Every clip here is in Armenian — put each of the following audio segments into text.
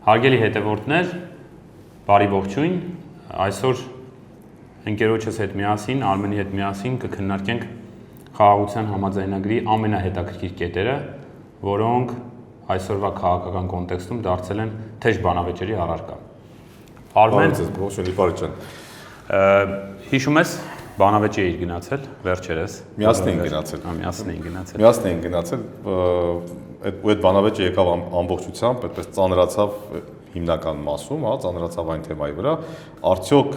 Հարգելի հետևորդներ, բարի ողջույն, այսօր ընկերոջս հետ միասին, Արմենի հետ միասին կքննարկենք խաղաղության համաձայնագրի ամենահետաքրքիր կետերը, որոնք այսօրվա քաղաքական կոնտեքստում դարձել են թեժ բանավեճերի առարկա։ Արմեն, հիշում ես, բանավեճի էիր գնացել, վերջերս։ Միասին էին գնացել, այդ բանավեճը եկավ ամբողջությամբ, այդպես ծանրացավ հիմնական մասում, ծանրացավ այն թեմայի վրա, արդյոք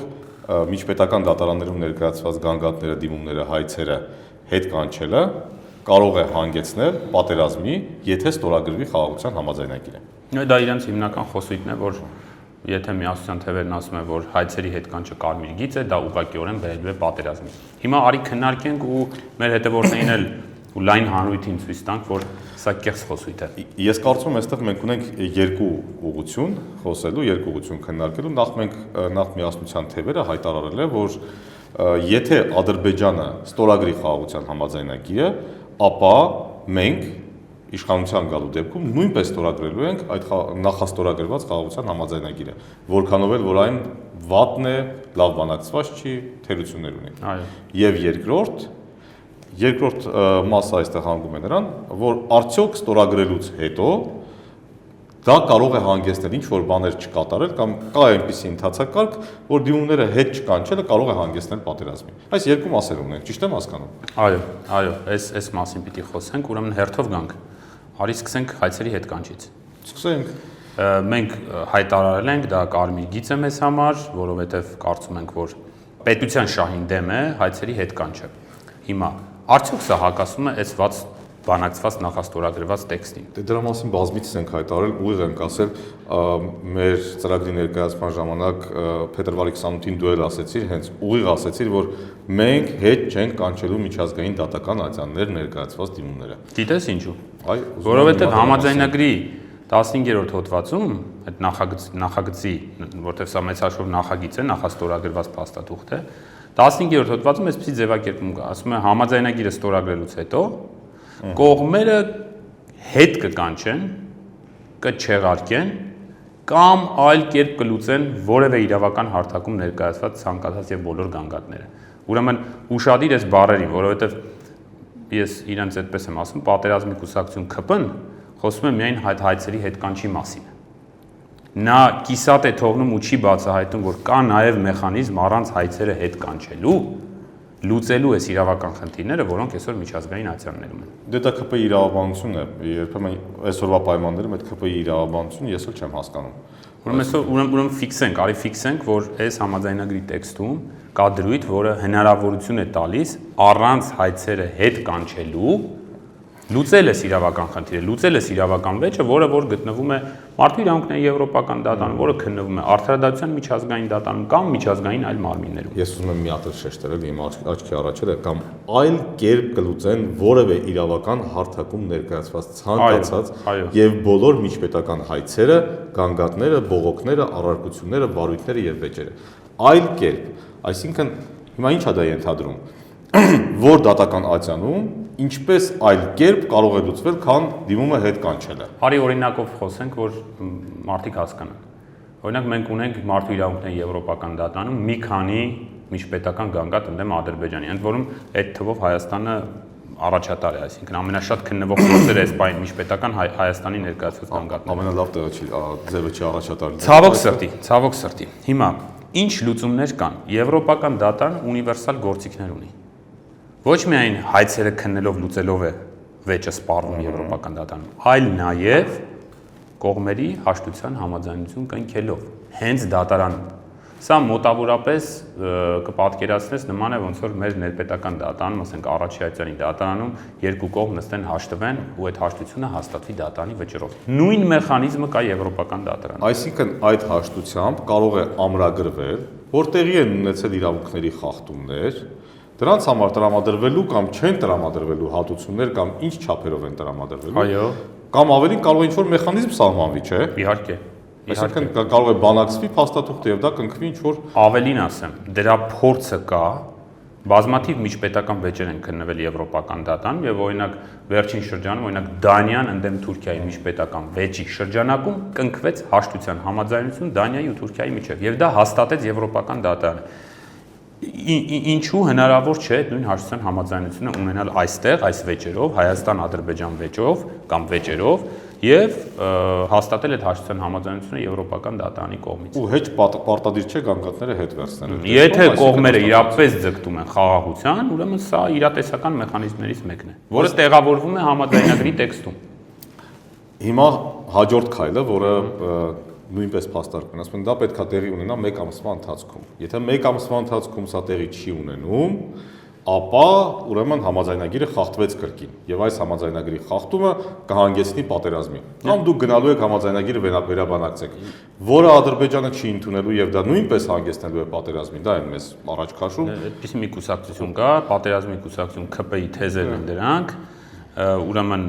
միջպետական դատարաններում ներկայացված գանգատները, դիմումները, հայցերը հետ կանչելը կարող է հանգեցնել պատերազմի, եթե ստորագրվի խաղաղության համաձայնագիրը։ Դա իրենց հիմնական խոսույթն է, որ եթե միասնության թևերն ասում են, որ հայցերի հետ կանչը կարմիր գիծ է, դա ուղղակիորեն բերելու է պատերազմի։ Հիմա արի քննարկենք ու մեր հետևորդներին էլ ու լայն հանրույթին ցույց տանք, որ սա կեղծ խոսույթ է։ Ես կարծում եմ, այստեղ մենք ունենք երկու ուղղություն խոսելու, երկու ուղղություն քննարկելու։ Նախ միասնության թևերը հայտարարել է, որ եթե Ադրբեջանը ստորագրի խաղաղության համաձայնագիրը, ապա մենք իշխանության գալու դեպքում նույնպես ստորագրելու ենք այդ նախաստորագրված խաղաղության համաձայնագիրը, որքանով էլ որ այն վատն է, լավ բանակցված չի, թերություններ ունի։ Եվ երկրորդ մասը այստեղ հանգում է նրան, որ արդյոք ստորագրելուց հետո դա կարող է հանգեցնել ինչ-որ բաներ չկատարել կամ կա այնպիսի ընթացակարգ, որ դիմումները հետ չկանչելը կարող է հանգեցնել պատերազմի։ Այս երկու մասեր ունենք, ճիշտ եմ հասկանում։ Այո, այս մասին պիտի խոսենք, ուրեմն հերթով գանք։ Արի սկսենք հայցերի հետ կանչից։ Սկսենք։ Մենք հայտարարել ենք, դա կարմիր գիծ է մեզ համար, որովհետև կարծում ենք, որ պետության շահին դեմ է հայցերի հետ կանչը։ Հիմա արդյոք սա հակասում է այս վատ բանակցված նախաստորագրված տեքստին։ Դրա մասին բազմիցս ենք հայտարարել, ուղիղ ենք ասել, մեր ծրագրի ներկայացման ժամանակ փետրվարի 28-ին դու էլ ասեցիր, հենց ուղիղ ասեցիր, որ մենք հետ չենք կանչելու միջազգային դատական ատյաններ ներկայացված դիմումները։ Գիտես ինչու։ Որովհետև համաձայնագրի 15-րդ հոդվածում այդ նախագծի, որտեղ սա մեծ հաշվով նախագիծ է, նախաստորագրված փաստաթուղթ է, 15-րդ հոդվածում այսպիսի ձևակերպում կա, ասում է համաձայնագիրը ստորագրելուց հետո կողմերը հետ կկանչեն, կչեղարկեն կամ այլ կերպ կլուծեն որևէ իրավական հարթակում ներկայացված ցանկացած եւ բոլոր գանգատները։ Ուրեմն ուշադիր ես բառերին, որովհետեւ ես իրենց այդպես եմ ասում, պատերազմի կուսակցություն ԿՊ-ն խոսում է միայն հայցերի հետ կանչի մասին։ Նա կիսատ է թողնում ու չի բացահայտում, որ կա նաեւ մեխանիզմ առանց հայցերը հետ կանչելու լուծելու այս իրավական խնդիրները, որոնք այսօր միջազգային ատյաններում են։ Դե դա ԿՊ-ի իրավաբանությունն է, երբեմն այսօրվա պայմաններում այդ ԿՊ-ի իրավաբանությունը ես էլ չեմ հասկանում։ Ուրեմն ֆիքսենք, որ այս համաձայնագրի տեքստում կա դրույթ, որը հնարավորություն է տալիս առանց հայցերը հետ կանչելու լուծել այս իրավական խնդիրը, լուծել այս իրավական վեճը, որը որ գտնվում է Մարդու իրավունքների եվրոպական դատարանում, որը քննվում է Արդարադատության միջազգային դատարանում կամ միջազգային այլ մարմիններում։ Ես ուզում եմ մի հատ շեշտել, իմ աչքի առաջել է, կամ այլ կերպ կլուծեն որևէ իրավական հարթակում ներկայացված ցանկացած եւ բոլոր միջպետական հայցերը, գանգատները, բողոքները, առարկությունները, վարույթները եւ վեճերը։ Այլ կերպ, այսինքն հիմա ի՞նչ է դա ենթադրում, որ դատական ատյանում ինչպես այլ կերպ կարող է լուծվել, քան դիմումը հետ կանչելը։ Արի օրինակով խոսենք, որ մարդիկ հասկանան։ Օրինակ մենք ունենք Մարդու իրավունքների եվրոպական դատարանում մի քանի միջպետական գանգատ ընդդեմ Ադրբեջանի, ընդ որում այդ թվով Հայաստանը առաջատար է, այսինքն ամենաշատ քննվող գործերը այս պահին միջպետական Հայաստանի ներկայացված գանգատն է։ Ամենալավ տեղը չի, ձևը չի առաջատար։ Ցավոք սրտի։ Հիմա ինչ լուծումներ կան։ Եվրոպական դատարանը ունիվերսալ գործիքներ ունի։ Ոչ միայն հայցերը քննելով լուծելով է վեճը սպառվում Եվրոպական դատարանում, այլ նաև կողմերի հաշտության համաձայնություն կնքելով հենց դատարանում։ Սա մոտավորապես կպատկերացնես նման է, ոնց որ մեր ներպետական դատարանում, ասենք Առաջիացյանի դատարանում երկու կողմ նստեն հաշտվեն ու այդ հաշտությունը հաստատվի դատարանի վճռով։ Նույն մեխանիզմը կա Եվրոպական դատարանում։ Այսինքն այդ հաշտությամբ կարող է ամրագրվել, որ տեղի են ունեցել իրավունքների խախտումներ, դրանց համար տրամադրվելու կամ չեն տրամադրվելու հատուցումներ կամ ինչ չափերով են տրամադրվելու։ Այո։ Կամ ավելին կարող է ինչ-որ մեխանիզմ սահմանվի, չէ՞։ Իհարկե։ Այսինքն կարող է բանակցվի փաստաթուղթը եւ դա կնքվի ինչ-որ ավելին ասեմ, դրա փորձը կա, Բազմաթիվ միջպետական վեճեր են քննվել եվրոպական դատան եւ օրինակ վերջին շրջանում օրինակ Դանիան ընդդեմ Թուրքիայի միջպետական վեճի շրջանակում կնքվեց հաշտության համաձայնություն Դանիայի ու Թուրքիայի միջև եւ դա հաստատեց եվրոպական դատանը։ Ինչու հնարավոր չէ նույն հաշտության համաձայնությունը ունենալ այստեղ այս վեճերով, Հայաստան-Ադրբեջան վեճով կամ վեճերով եւ հաստատել այդ հաշտության համաձայնությունը եվրոպական դատարանի կողմից։ Ու հեչ պարտադիր չէ գանգատները հետ վերցնել։ Եթե կողմերը իրապես ձգտում են խաղաղության, ուրեմն սա իրատեսական մեխանիզմներից մեկն է, որը տեղավորվում է համաձայնագրի տեքստում։ Հիմա հաջորդ քայլը, որը նույնպես փաստարկվում, ասում են դա պետքա տեղի ունենա 1 ամսվա ընթացքում։ Եթե 1 ամսվա ընթացքում սա տեղի չի ունենում, ապա ուրեմն համաձայնագիրը խախտվեց կրկին եւ այս համաձայնագրի խախտումը կհանգեցնի պատերազմի։ Կամ դուք գնալու եք համաձայնագիրը վերաբանակցեք, որը Ադրբեջանը չի ընդունելու եւ դա նույնպես հանգեցնելու է պատերազմին, դա են մեզ առաջ քաշում։ Այդպիսի մի կուսակցություն կա, պատերազմի կուսակցություն ԿՊ-ի թեզերն են դրանք, ուրեմն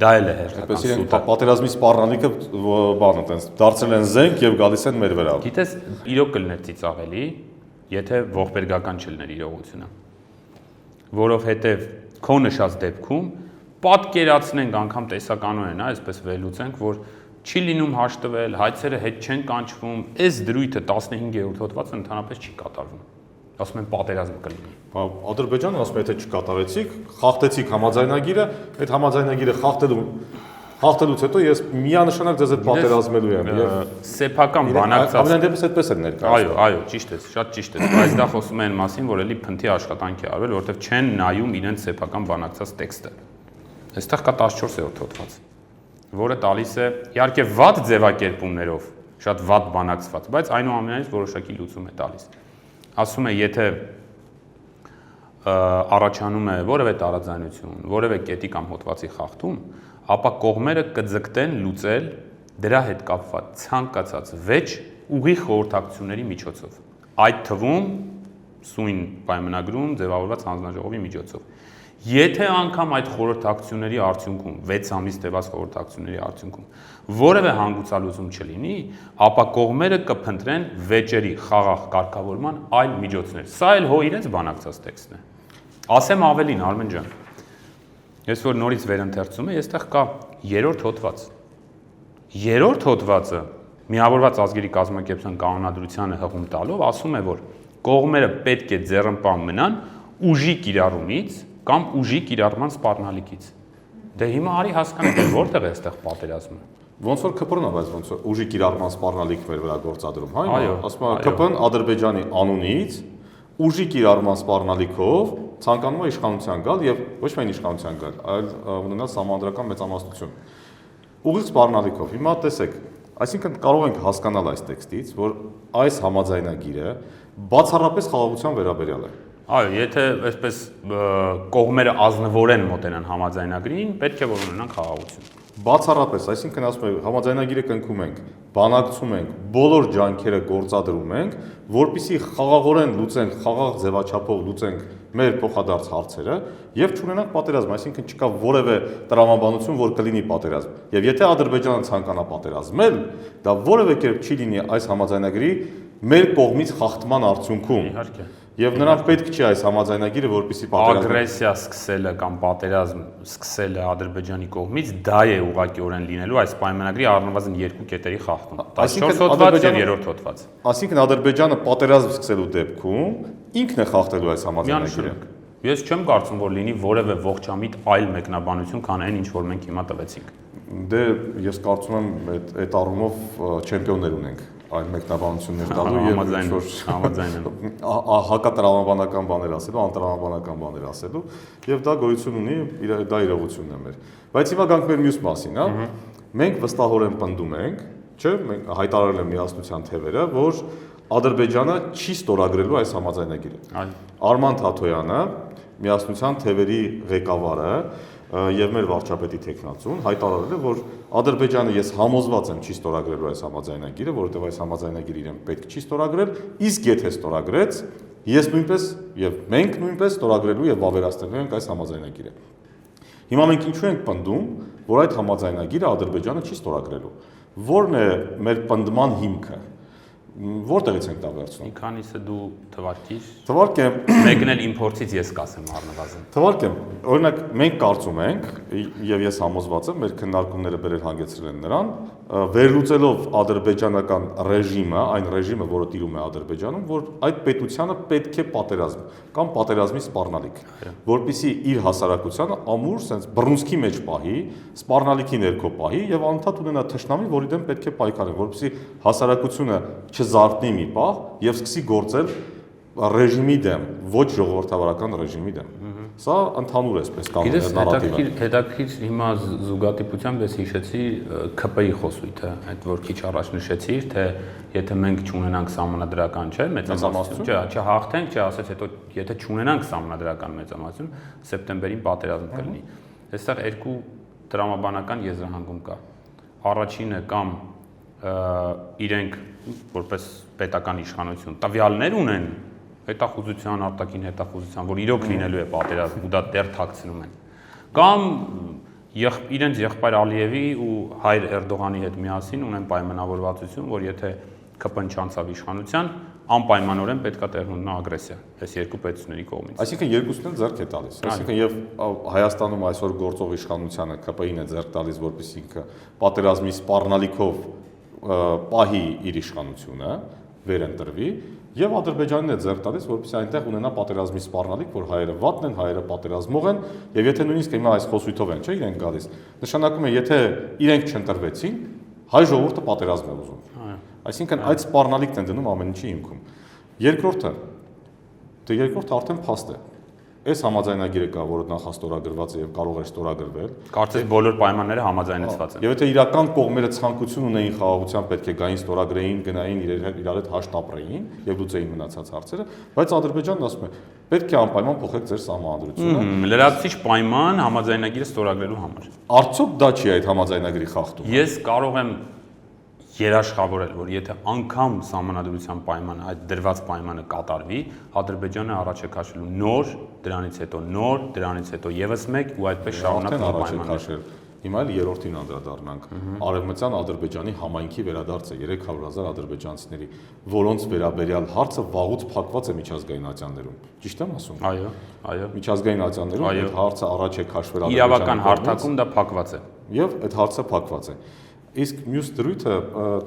դա էլ է հերթական սուտը։ Պատերազմի սպառնալիքը բանը տենց դարձել են զենք եւ գալիս են մեր վրա։ Գիտես, իրոք կլներ ծիծաղելի, եթե ողբերգական չլներ իրողությունը։ Որովհետեւ քո նշած դեպքում պատկերացնենք անգամ տեսականորեն, այսպես վերլուծենք, որ չի լինում հաշտվել, հայցերը հետ չեն կանչվում, այս դրույթը 15-րդ հոդվածը ընդհանրապես չի կատարվում։ Ասում են պատերազմ կլինի։ Ադրբեջանը ասում է, եթե չկատարեցիք, խախտեցիք համաձայնագիրը, այդ համաձայնագիրը խախտելուց հետո ես միանշանակ ձեզ հետ պատերազմելու եմ եւ սեփական բանակցած ամեն դեպս այդպես են ներկայացնում։ Այո, ճիշտ է, շատ ճիշտ է։ Բայց դա խոսում է այն մասին, որ էլի փնթի աշխատանք է արվել, որովհետեւ չեն նայում իրենց սեփական բանակցած տեքստը։ Այստեղ կա 14-րդ հոդված, որը տալիս է իհարկե վատ ձևակերպումներով, շատ վատ բանակցված, բայց այնուամենայնիվ որոշակի լուծում է տալիս։ Ասում է, եթե առաջանում է որևէ տարաձայնություն, որևէ կետի կամ հոդվածի խախտում, ապա կողմերը կձգտեն լուծել դրա հետ կապված ցանկացած վեճ ուղիղ խորհրդակցությունների միջոցով։ Այդ թվում սույն պայմանագրում ձևավորված հանձնաժողովի միջոցով։ Եթե անգամ այդ խորհրդակցությունների արդյունքում 6 ամիս տևած խորհրդակցությունների արդյունքում որևէ հանգուցալուծում չլինի, ապա կողմերը կփնտրեն վեճերի խաղաղ կարգավորման այլ միջոցներ։ Սա էլ հո իրենց բանակցած տեքստն է։ Ասեմ ավելին, Արմեն ջան։ Ես որ նորից վերընթերցում եմ, այստեղ կա 3-րդ հոդված։ 3-րդ հոդվածը միավորված ազգերի կազմակերպության կանոնադրությանը հղում տալով ասում է, որ կողմերը պետք է ձեռնպահ մնան ուժի կիրառումից կամ ուժի կիրառման սպառնալիքից։ Դե հիմա արի հասկանանք, որտեղ է այստեղ պատերազմը։ Ոնց որ ԿՊ-ն է, բայց ոնց որ ուժի կիրառման սպառնալիք մեր վրա գործադրում, հա։ Այո, ասում է ԿՊ-ն Ադրբեջանի անունից ուժի կիրառման սպառնալիքով ցանկանում է իշխանության գալ եւ ոչ միայն իշխանության գալ, այլ ունենալ սահմանադրական մեծամասնություն։ Ուղիղ սպառնալիքով։ Հիմա տեսեք, այսինքն կարող ենք հասկանալ այս տեքստից, որ այս համաձայնագիրը բացառապես խաղաղության վերաբերյալ է։ Այո, եթե այսպես կողմերը ազնվորեն մոտենան համաձայնագրին, պետք է որ ունենան խաղաղություն։ Բացառապես, այսինքն ասում եմ, համաձայնագիրը կնքում ենք, բանակցում ենք, բոլոր ջանքերը գործադրում ենք, որպեսզի խաղաղորեն լուծենք, խաղաղ ձևաչափով լուծենք մեր փոխադարձ հարցերը եւ չունենանք պատերազմ, այսինքն չկա որևէ տրամաբանություն, որ կլինի պատերազմ։ Եվ եթե Ադրբեջանը ցանկանա պատերազմել, դա որևէ կերպ չի լինի այս համաձայնագրի մեր կողմից խախտման արդյունքում։ Իհարկե։ Եվ նրանք պետք չի այս համաձայնագիրը, որպեսզի պատերազմ ագրեսիա սկսելը կամ պատերազմ սկսելը Ադրբեջանի կողմից դա է ուղղակիորեն լինելու այս պայմանագրի առնվազն 2 կետերի խախտում։ 14 հոդված եւ 3-րդ հոդված։ Այսինքն Ադրբեջանը պատերազմ սկսելու դեպքում ինքն է խախտելու այս համաձայնագիրը։ Ես չեմ կարծում, որ լինի որևէ ողջամիտ այլ մեկնաբանություն, քան այն, ինչ որ մենք հիմա տվեցինք։ Դե ես կարծում եմ այդ առումով չեմպիոններ ունենք այլ մեկնաբանություններ տալու եւ համաձայն եմ հակատրամաբանական բաներ ասելու, անտրամաբանական բաներ ասելու եւ դա գոյություն ունի, դա իրողությունն է մեր։ Բայց հիմա գանք մեր մյուս մասին, հա։ Մենք վստահորեն պնդում ենք, չէ՞, մենք հայտարարել եմ միասնության թևերը, որ Ադրբեջանը չի ստորագրելու այս համաձայնագիրը։ Արման Թաթոյանը, միասնության թևերի ղեկավարը եւ մեր վարչապետի տեխնացուն հայտարարել է, որ Ադրբեջանը ես համոզված եմ չի ստորագրելու այս համաձայնագիրը, որովհետեւ այս համաձայնագիրը իրեն պետք չի ստորագրել, իսկ եթե ստորագրեց, ես նույնպես եւ մենք նույնպես ստորագրելու եւ վավերացնելու ենք այս համաձայնագիրը։ Հիմա մենք ինչու ենք պնդում, որ այդ համաձայնագիրը Ադրբեջանը չի ստորագրելու։ Որն է մեր պնդման հիմքը։ Որտեղից ենք դա վերցնում։ Մի քանիսը դու թվարկիր։ Թվարկեմ, Մեկն էլ իմպորտից ես կասեմ առնվազն։ Թվարկեմ, օրինակ մենք կարծում ենք, եւ ես համոզված եմ, մեր քննարկումները բերել հանգեցրել են նրան, վերլուծելով ադրբեջանական ռեժիմը, այն ռեժիմը, որը տիրում է Ադրբեջանում, որ այդ պետությանը պետք է պատերազմ կամ պատերազմի սպառնալիք, որպեսզի իր հասարակությանը ամուր sense բռունցքի մեջ պահի, սպառնալիքի ներքո պահի եւ անդադ ունենա թշնամի, որի դեմ պետք է պայքարել, որպեսզի հասարակությունը չզարթնի մի պահ եւ սկսի գործել ռեժիմի դեմ, ոչ ժողովրդավարական ռեժիմի դեմ։ Սա ընդհանուր է, այսպես կանոն նարատիվը։ Հետաքրքիր հիմա զուգադիպությամբ ես հիշեցի ՔՊ-ի խոսույթը, այդ որ քիչ առաջ նշեցիր, թե եթե մենք չունենանք սահմանադրական, չէ, մեծամասնություն, չհաղթենք, ասեց հետո եթե չունենանք սահմանադրական մեծամասնություն, սեպտեմբերին պատերազմ կլինի։ Այստեղ երկու տրամաբանական եզրահանգում կա։ Առաջինը կամ իրենք որպես պետական իշխանություն տվյալներ ունեն հետախուզության, արտաքին հետախուզության, որ իրոք լինելու է պատերազմ ու դա դեռ թաքցնում են։ Կամ իրենց եղբայր Ալիևի ու հայր Էրդողանի հետ միասին ունեն պայմանավորվածություն, որ եթե ԿՊ-ն չանցավ իշխանության, անպայմանորեն պետք է տեղի ունենա ագրեսիա այս երկու պետությունների կողմից։ Այսինքն երկուսն էլ ձեռք է տալիս։ Այսինքն եւ Հայաստանում այսօր գործող իշխանությունը ԿՊ-ին է ձեռք տալիս, որպեսզի ինքը պատերազմի սպառնալիքով պահի իր իշխանությունը, վերընտրվի, եւ Ադրբեջանին է ձեռք տալիս, որպեսզի այնտեղ ունենա պատերազմի սպառնալիք, որ հայերը վատն են, հայերը պատերազմող են, եւ եթե նույնիսկ հիմա այս խոսույթով են, չէ, իրենք գալիս, նշանակում է, եթե իրենք չընտրվեցին, հայ ժողովուրդը պատերազմ է ուզում։ Այսինքն այդ սպառնալիքն են դնում ամեն ինչի հիմքում։ Երկրորդը արդեն փաստ է։ Այս համաձայնագիրը կա, որը նախաստորագրված է եւ կարող է ստորագրվել։ Կարծես բոլոր պայմանները համաձայնեցված են։ Եվ եթե իրական կողմերը ցանկություն ունեին խաղաղության, պետք է գային ստորագրեին, գնային իրար հետ հաշտ ապրեին եւ լուծեին մնացած հարցերը, բայց Ադրբեջանն ասում է, պետք է անպայման փոխեք ձեր սահմանադրությունը։ Լրացուցիչ պայման համաձայնագիրը ստորագրելու համար։ Արդյոք դա չի այդ համաձայնագրի խախտումը։ Ես կարող եմ երաշխավորել, որ եթե անգամ սահմանադրության պայմանը, այդ դրված պայմանը կատարվի, Ադրբեջանը առաջ է քաշելու նոր, դրանից հետո նոր, դրանից հետո եւս մեկ ու այդպես շարունակվող պայմաններ։ Հիմա էլ երրորդին անդրադառնանք։ Արևմտյան Ադրբեջանի համայնքի վերադարձը 300,000 ադրբեջանցիների, որոնց վերաբերյալ հարցը վաղուց փակված է միջազգային ատյաններում։ Ճիշտ եմ ասում։ Այո։ Միջազգային ատյաններում այդ հարցը առաջ է քաշվել Ադրբեջանի իրավական հարթակում դա փակված է։ Եվ այդ հարցը փակված է։ Իսկ մյուս դրույթը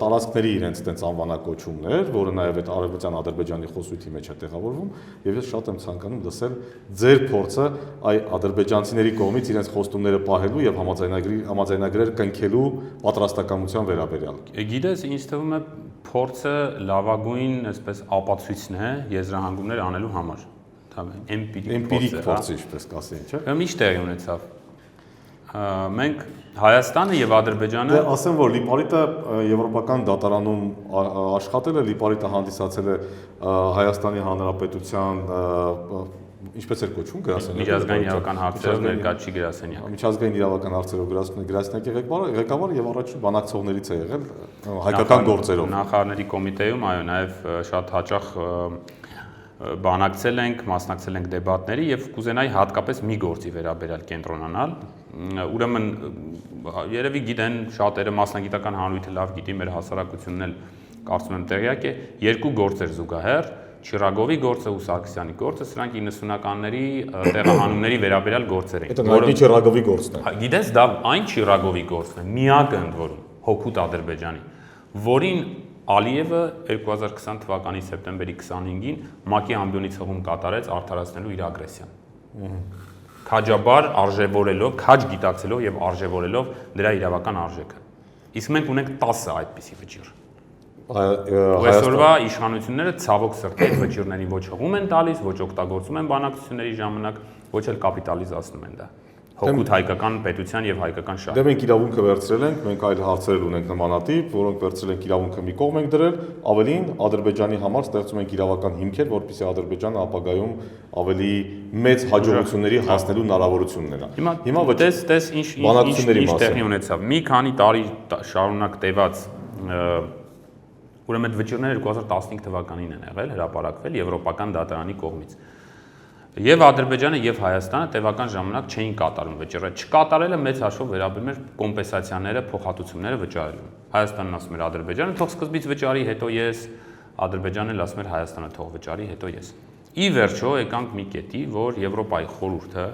տարածքների իրենց տենց անվանակոչումներ, որը նաև այդ արևմտյան Ադրբեջանի խոսույթի մեջ է տեղավորվում, եւ ես շատ եմ ցանկանում լսել ձեր փորձը այ ադրբեջանցիների կողմից իրենց խոստումները պահելու եւ համաձայնագրեր կնքելու պատրաստակամության վերաբերյալ։ Գիտես, ինձ թվում է փորձը լավագույն, այսպես ապացույցն է եզրահանգումներ անելու համար։ Էմպիրիկ փորձ, ինչպես կասեն, չէ՞։ Միշտ տեղի ունեցավ։ Մենք Հայաստանը եւ Ադրբեջանը ասեմ, որ Լիպարիտը եվրոպական դատարանում աշխատել է, Լիպարիտը հանդիսացել է Հայաստանի Հանրապետության ինչպես էր կոչվում միջազգային իրավական հարցերով ներկայացի գրասենյակ։ Միջազգային իրավական հարցերով գրասենյակի ղեկավարը եւ առաջին բանակցողներից է եղել հայկական գործերով։ Նախարարների կոմիտեում, այո, նաեւ շատ հաճախ բանակցել ենք, մասնակցել ենք դեբատների եւ կուզենայի հատկապես մի գործի վերաբերյալ կենտրոնանալ։ Ուրեմն երևի գիտեն շատերը, մասնագիտական հանրույթը լավ գիտի, մեր հասարակությունն էլ կարծում եմ տեղյակ է, երկու գործեր զուգահեռ, Չիրագովի գործը ու Սարգսյանի գործը, սրանք 90-ականների տեղահանումների վերաբերյալ գործեր են։ Որը Չիրագովի գործն է։ Գիտես, դա այն Չիրագովի գործն է, միակը ընդ որում, հօգուտ Ադրբեջանի, որին Ալիևը 2020 թվականի սեպտեմբերի 25-ին ՄԱԿ-ի ամբիոնի ցողում կատարեց արդարացնելու իր ագրեսիան։ Քաջաբար արժևորելով, քաջ գիտակցելով եւ արժևորելով դրա իրավական արժեքը։ Իսկ մենք ունենք 10 այդպիսի վճիռ։ Այսօրվա իշխանությունները ցավոք սրտի վճիռների ոչ հողում են տալիս, ոչ օգտագործում են բանակցությունների ժամանակ, ոչ էլ կապիտալիզացնում են դա։ Հոգուտ հայկական պետության եւ հայկական շահ։ Դե մենք իրավունքը վերցրել ենք, մենք այլ հարցեր ունենք նմանատիպ, որոնք վերցրել ենք իրավունքը մի կողմ ենք դրել, ավելին Ադրբեջանի համար ստեղծում ենք իրավական հիմքեր, որպեսզի Ադրբեջանը ապագայում ավելի մեծ հաջողությունների հասնելու հնարավորություն ունենա։ Հիմա տես ինչ տեղի ունեցավ։ Մի քանի տարի շարունակ տևած ուրեմն այդ վճիռները 2015 թվականին են եղել, հրապարակվել եվրոպական դատարանի կողմից։ Եվ Ադրբեջանը եւ Հայաստանը տևական ժամանակ չէին կատարում վճիռը։ Չկատարելը մեծ հաշվով վերաբերում էր կոմպենսացիաները, փոխհատուցումները վճարելու։ Հայաստանն ասում էր Ադրբեջանը թող սկզբից վճարի, հետո ես, Ադրբեջանն էլ ասում էր Հայաստանը թող վճարի, հետո ես։ Ի վերջո եկանք մի կետի, որ Եվրոպայի խորհուրդը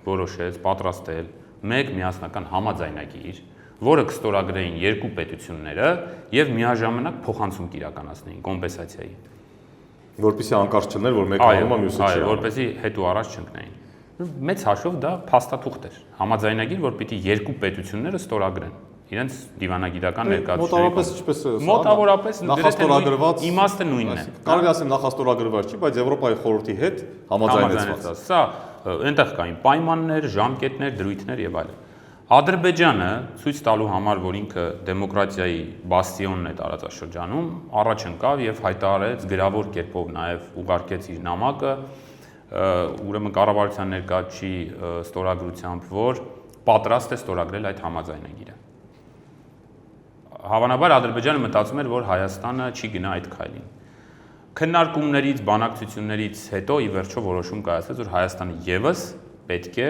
որոշեց պատրաստել մեկ միասնական համաձայնագիր, որը կստորագրեին երկու պետությունները եւ միաժամանակ փոխանցում կիրականացնեին կոմպենսացիայի։ Որպեսզի անկարծ չլներ, որ մեկը անում է, մյուսը չի։ Այո, որպեսզի հետ ու առաջ չընկնեին։ Մեծ հաշվով դա փաստաթուղթ էր, համաձայնագիր, որ պիտի երկու պետությունները ստորագրեն իրենց դիվանագիտական ներկայացուցիչների։ Մոտավորապես նախաստորագրված իմաստը նույնն է։ Կարելի ասել նախաստորագրված չի, բայց Եվրոպայի խորհրդի հետ համաձայնեցված։ Սա այնտեղ կային պայմաններ, ժամկետներ, դրույթներ եւ այլն։ Ադրբեջանը ցույց տալու համար, որ ինքը դեմոկրատիայի բաստիոնն է տարածաշրջանում, առաջ ընկավ եւ հայտարարեց գրավոր կերպով նաեւ ուղարկեց իր նամակը, ուրեմն կառավարության ներկայացուցիչի ստորագրությամբ, որ պատրաստ է ստորագրել այդ համաձայնագիրը։ Հավանաբար Ադրբեջանը մտածում էր, որ Հայաստանը չի գնա այդ քայլին։ Քննարկումներից, բանակցություններից հետո ի վերջո որոշում կայացվեց, որ Հայաստանը եւս պետք է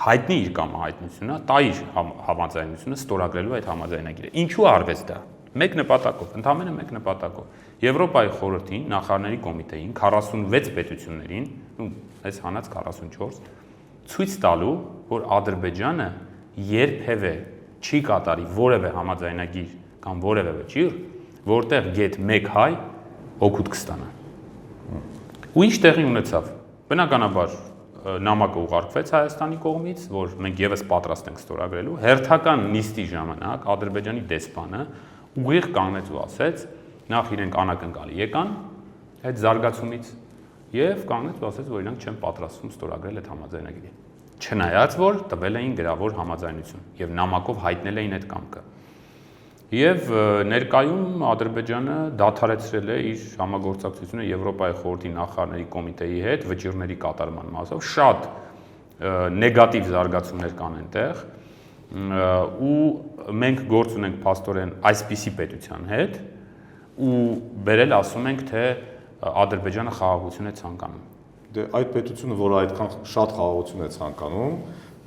հայտնի իր կամահայտնությունը, տա իր համաձայնությունը ստորագրելու այդ համաձայնագիրը։ Ինչու արվեց դա։ Մեկ նպատակով, ընդհանրապես մեկ նպատակով։ Եվրոպայի խորհրդին, նախարարների կոմիտեին, 46 պետություններին, այս հանած 44, ցույց տալու, որ Ադրբեջանը երբևէ չի կատարի որևէ համաձայնագիր կամ որևէ վճիռ, որտեղ գեթ 1 հայ օգուտ կստանա։ Ու ինչ տեղի ունեցավ։ Բնականաբար նամակը ուղարկվեց Հայաստանի կողմից, որ մենք եւս պատրաստ ենք ստորագրելու։ Հերթական նիստի ժամանակ Ադրբեջանի դեսպանը ուղիղ կանգնեց ու ասեց, նախ իրենք անակնկալի եկան այդ զարգացումից եւ կանգնեց ու ասեց, որ իրանք չեն պատրաստվում ստորագրել այդ համաձայնագիրը։ Չնայած որ տվել էին գրավոր համաձայնություն եւ նամակով հայտնել էին այդ կամքը։ Եվ ներկայում Ադրբեջանը դադարեցրել է իր համագործակցությունը Եվրոպայի խորհրդի նախարարների կոմիտեի հետ վճիռների կատարման մասով, շատ նեգատիվ զարգացումներ կան այնտեղ, ու մենք գործ ունենք փաստորեն այսպիսի պետության հետ, ու բերել ասում ենք, թե Ադրբեջանը խաղաղություն է ցանկանում։ Դե այդ պետությունը, որը այդքան շատ խաղաղություն է ցանկանում,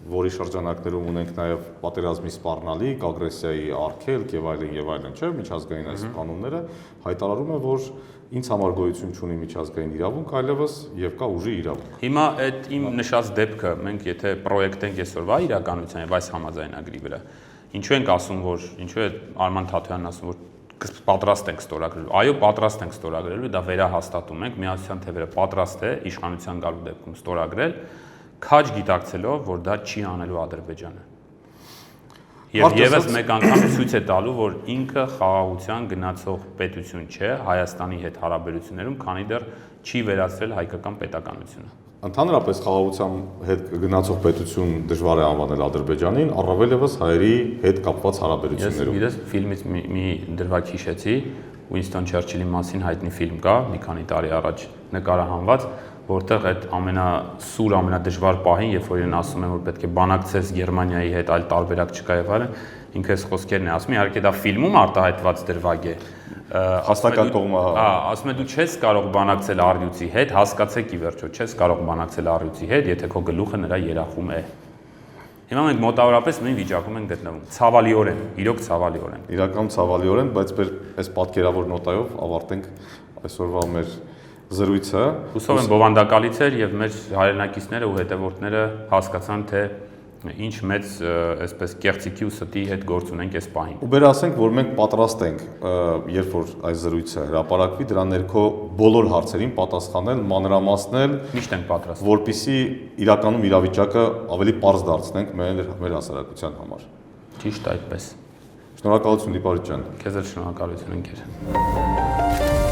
որի շրջանակներում ունենք նաև պատերազմի սպառնալիք, ագրեսիայի արգելք եւ այլն, չէ՞, միջազգային այս կանոնները հայտարարում է, որ ինձ համար գոյություն չունի միջազգային իրավունք, այլևս եւ կա ուժի իրավունք։ Հիմա այդ իմ նշած դեպքը մենք եթե պրոյեկտենք այսօրվա իրականության եւ այս համաձայնագրի վրա, ինչու ենք ասում, որ ինչու է Արման Թաթոյանն ասում, որ պատրաստ ենք ստորագրելու։ Այո, պատրաստ ենք ստորագրելու, դա վերահաստատում ենք, Միացյալ Թևերը պատրաստ է իշխանության գալու դեպքում ստորագրել, քաջ գիտակցելով, որ դա չի անելու Ադրբեջանը։ Եվ եւս մեկ անգամ ցույց է տալու, որ ինքը խաղաղության գնացող պետություն չէ Հայաստանի հետ հարաբերություններում, քանի դեռ չի վերացրել հայկական պետականությունը։ Ընդհանրապես խաղաղության հետ գնացող պետություն դժվար է անվանել Ադրբեջանին, առավել եւս հայերի հետ կապված հարաբերություններում։ Ես ֆիլմից մի դրվագ հիշեցի, Ուինստոն Չերչիլի մասին հայտնի ֆիլմ կա, մի քանի տարի առաջ նկարահանված, որտեղ այդ ամենասուր, ամենադժվար պահին, երբ որ իրեն ասում են, որ պետք է բանակցես Գերմանիայի հետ, այլ տարբերակ չկա եւ այլն, ինքը այս խոսքերն է ասում, իհարկե դա ֆիլմում արտահայտված դրվագ է։ Հաստական կողմը, ասում է դու չես կարող բանակցել առյուծի հետ, հասկացեք ի վերջո, չես կարող բանակցել առյուծի հետ, եթե քո գլուխը նրա երախում է։ Հիմա մենք մոտավորապես նույն վիճակում ենք գտնվում։ Ցավալիորեն, իրոք ցավալիորեն։ Իրական ցավալիորեն, բայց այս պատկերավոր նոտայով ավարտենք այսօրվա մեր զրույցը։ Հուսով եմ բովանդակալից էր եւ մեր հայրենակիցները ու հետևորդները հասկացան, թե ինչ մեծ այսպես կեղծիքի ու ստի հետ գործ ունենք այս պահին։ Ու բեր ասենք, որ մենք պատրաստ ենք, երբ որ այս զրույցը հրապարակվի, դրա ներքո բոլոր հարցերին պատասխանել, մանրամասնել, միշտ ենք պատրաստ, որպեսզի իրականում իրավիճակը ավելի պարզ դարձնենք մեր հասարակության համար։ Ճիշտ այդպես։ Շնորհակալություն Լիպարիտ ջան։ Քեզ էլ շնորհակալություն ընկեր։